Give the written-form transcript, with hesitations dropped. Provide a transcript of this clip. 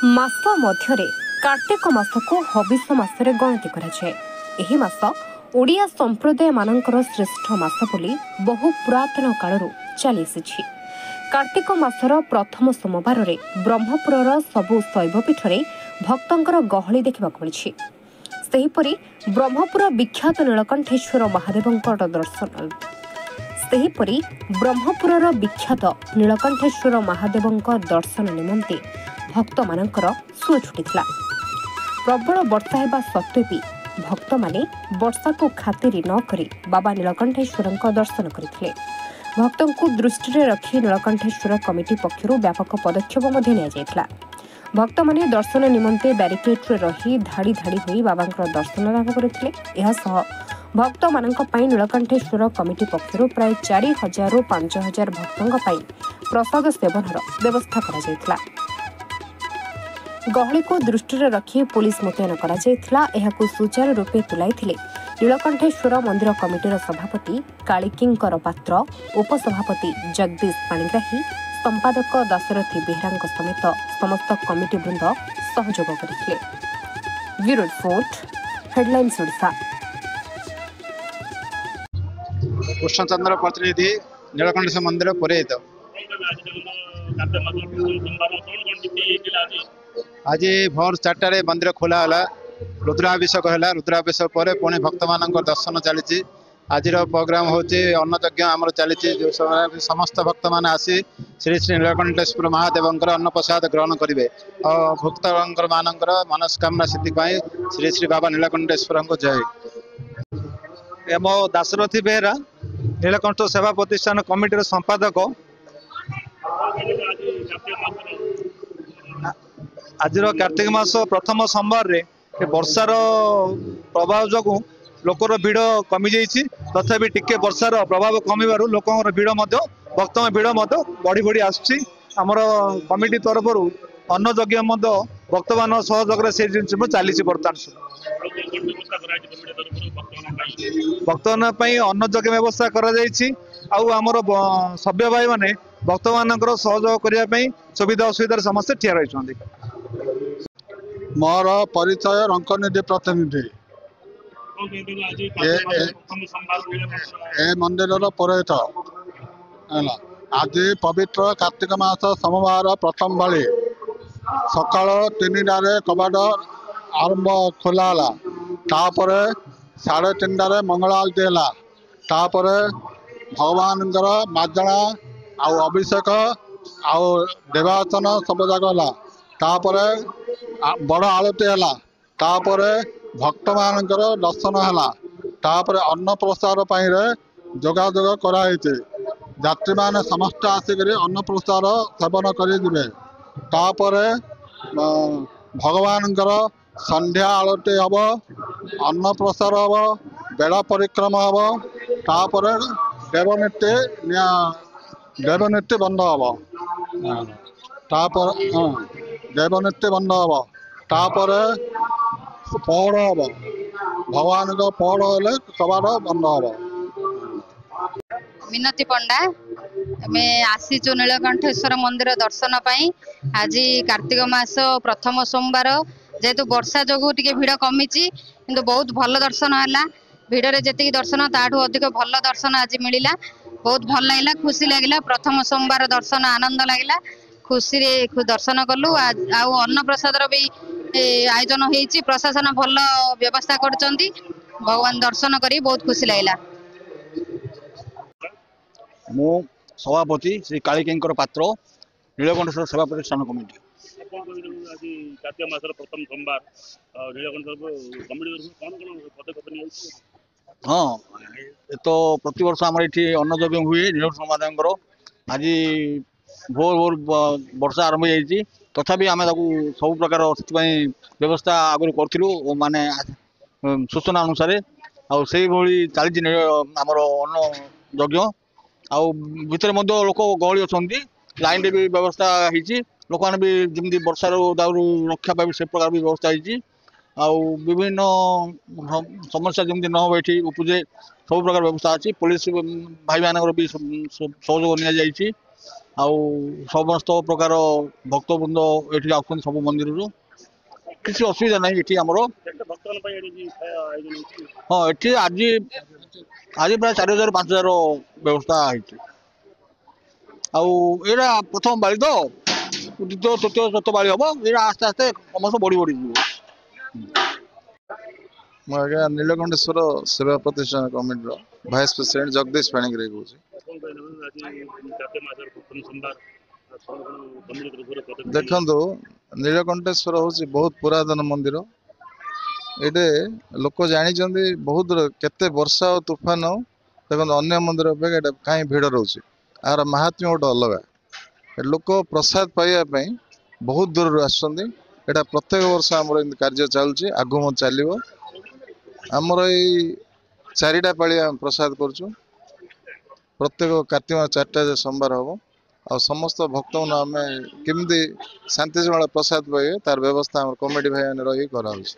मास मध्यरे कार्तिक मास को हबिष मासरे गणति कराए। एही मास ओडिया संप्रदाय मानकर श्रेष्ठ मास बोली बहु पुरातन कालरू चली आसी। कार्तिक मासर प्रथम सोमवार रे ब्रह्मपुरर सबु शैवपीठ में भक्तंकर गहली देखा मिली। सेहीपरि ब्रह्मपुर विख्यात नीलकंठेश्वर महादेवंकर दर्शन ब्रह्मपुरर विख्यात नीलकंठेश्वर महादेवंकर दर्शन निमंते भक्त मानकर सुଅ छुटीला। प्रबल वर्षा हेबा सत्वे भी भक्त माने वर्षा को खातिर न करी बाबा नीलकंठेश्वर दर्शन करथिले। भक्तों को दृष्टि में रखी नीलकंठेश्वर कमिटी पक्षर व्यापक पदक्षेप निया। भक्त माने दर्शन निमंते ब्यारिकेड रही धाड़ी धाड़ी होई बाबा दर्शन लाभ करथिले। भक्त मानक पई नीलकंठेश्वर कमिटी पक्षर प्राय 4000 रु 5000 भक्तों पई प्रसाद सेवनर व्यवस्था करा जायतिला। गहली को दृष्टि में रखी पुलिस मुतयन कर सुचारू रूपे तुलाई नीलकंठेश्वर मंदिर कमिटीर सभापति कालिकिंकर पात्र, उपसभापति जगदीश पाणिग्राही, संपादक दाशरथी बेहरा समेत समस्त कमिटी वृंद सहयोग करथिले। Bureau report, headlines Odisha. Krishnachandra प्रतिनिधि, नीलकंठेश्वर मंदिर पुरोहित। आज भोर 4 मंदिर खोला रुद्राभिषेक है। रुद्राभिषेक पर पुणी भक्त मान दर्शन चली। आज प्रोग्राम हूँ अन्नयज्ञ आमर चली। समस्त भक्त मैंने आसी श्री श्री नीलकंठेश्वर महादेव अन्न प्रसाद ग्रहण करेंगे और भक्त मानकर मनस्कामना सिद्धि श्री श्री बाबा नीलकंठेश्वर को जय। मो दाशरथी बेहरा, नीलकंठ सेवा प्रतिष्ठान कमिटीर संपादक। आज कार्तिक मास प्रथम सोमवार रे वर्षार प्रभाव जो लोकर भीड़ कमी जाइए। तथापि टिके वर्षार प्रभाव कमिबारु लोकर भीड़ भक्त भीड़ बढ़ी बढ़ी आसुची। आमर कमिटी तरफ अन्न यज्ञ भक्त मान सहयोग से जिन चली। बर्तमान भक्त अन्न यज्ञ व्यवस्था कर सभ्य भाई माने भक्त मान सहयोग करने सुविधा असुविधा समस्या ठिया रही। मोर परिचय रंकनिधि प्रतिनिधि, मंदिर पुरोहित। आज पवित्र कार्तिक मास सोमवार प्रथम भाली सकाल 3टारे कबाट आरंभ खोला। तापर 3:30 मंगल आलती है। तापर भगवान मार्जना आउ अभिषेक आउ देवाचन सब जगह तापर बड़ आलती है। तापर भक्त मानकर दर्शन है। तापर अन्न प्रसाद जोगाजोग कराई। यात्री मैंने समस्त आसिक अन्न प्रसाद सेवन करेंगे। तापर भगवान संध्या आलती हम, अन्न प्रसाद हम, बेड़ा परिक्रमा हम। तापर देवनीति बंद हम। तापर देवनीति बंद हम। तापर पहड़ हम, भगवान को पहड़ हेले कबाड़ बंद हम। मिनती पंडा, आसीचु नीलकंठेश्वर मंदिर दर्शन पाई। आज कार्तिक मास प्रथम सोमवार जेहेतु वर्षा जो टे भिड़ कमी किंतु बहुत भल दर्शन है। भिड़े जी दर्शन ताठू अधिक भल दर्शन आज मिलला। बहुत भल लगे, खुशी लगे। प्रथम सोमवार दर्शन आनंद लगे, खुशी दर्शन कलु। अन्न प्रसाद भी आयोजन होती। प्रशासन भल व्यवस्था कर भगवान दर्शन कर बहुत खुशी लगे। मो सभापति श्री कालिकिंकर पात्र, नीलकंठेश्वर सेवा प्रतिष्ठान कमिटी। हाँ, तो प्रति वर्ष आम ये अन्न यज्ञ हुए नीलकंठेश्वर महादेव। आज भोर भोर वर्षा आरंभ हो। तथापि आम सब प्रकार व्यवस्था आगु करूँ माने सूचना अनुसार आई चली आमर अन्न यज्ञ। आउ भितर लोक गहली अच्छा लाइन भी व्यवस्था होती। लोक मैंने भी जमी वर्षार दाउरू रक्षा पाए से प्रकार भी व्यवस्था होती। विभिन्न समस्या जमी न हो उपजे सब प्रकार व्यवस्था अच्छी। पुलिस भाई मान भी सहयोग नि ଆଉ ସମସ୍ତ ପ୍ରକାର ଭକ୍ତବୃନ୍ଦ ଏଠି ଆସୁଛନ୍ତି ସବୁ ମନ୍ଦିରରୁ କିଛି ଅସୁବିଧା ନାହିଁ ଏଠି ଆମର। ହଁ ଏଠି ଆଜି ଆଜି ପ୍ରାୟ 4000 5000 ବ୍ୟବସ୍ଥା ହେଇଛି। ଆଉ ଏଇଟା ପ୍ରଥମ ବାଳି ତ ଦ୍ୱିତୀୟ ତୃତୀୟ ଚତୁର୍ଥ ବାଳି ହବ। ଏଇଟା ଆସ୍ତେ ଆସ୍ତେ ସମସ୍ତ ବଢି ଯିବ। ମୁଁ ଆଜ୍ଞା ନୀଳକଣ୍ଠେଶ୍ୱର ସେବା ପ୍ରତିଷ୍ଠାନ କମିଟିର ଭାଇସ୍ ପ୍ରେସିଡେଣ୍ଟ ଜଗଦୀଶ ପାଣିଗ୍ରାହୀ କହୁଛି। ଦେଖନ୍ତୁ ନୀଳକଣ୍ଠେଶ୍ୱର ହେଉଛି ବହୁତ ପୁରାତନ ମନ୍ଦିର। ଏଇଠି ଲୋକ ଜାଣିଛନ୍ତି ବହୁତ କେତେ ବର୍ଷା ଓ ତୁଫାନ ଦେଖନ୍ତୁ ଅନ୍ୟ ମନ୍ଦିର ଅପେକ୍ଷା ଏଇଟା କାହିଁ ଭିଡ଼ ରହୁଛି। ଏହାର ମାହାତ୍ମ୍ୟ ଗୋଟେ ଅଲଗା। ଲୋକ ପ୍ରସାଦ ପାଇବା ପାଇଁ ବହୁତ ଦୂରରୁ ଆସୁଛନ୍ତି। ଏଇଟା ପ୍ରତ୍ୟେକ ବର୍ଷ ଆମର ଏମିତି କାର୍ଯ୍ୟ ଚାଲୁଛି, ଆଗକୁ ମଧ୍ୟ ଚାଲିବ। ଆମର ଏଇ 4ଟା ପାଳି ଆମେ ପ୍ରସାଦ କରୁଛୁ। ପ୍ରତ୍ୟେକ କାର୍ତ୍ତିକ ମାସ 4ଟା ସୋମବାର ହବ। ଆଉ ସମସ୍ତ ଭକ୍ତଙ୍କୁ ଆମେ କେମିତି ଶାନ୍ତି ଶୃଙ୍ଖଳା ପ୍ରସାଦ ପାଇବେ ତାର ବ୍ୟବସ୍ଥା ଆମର କମିଟି ଭାଇମାନେ ରହି କରାହଉଛି।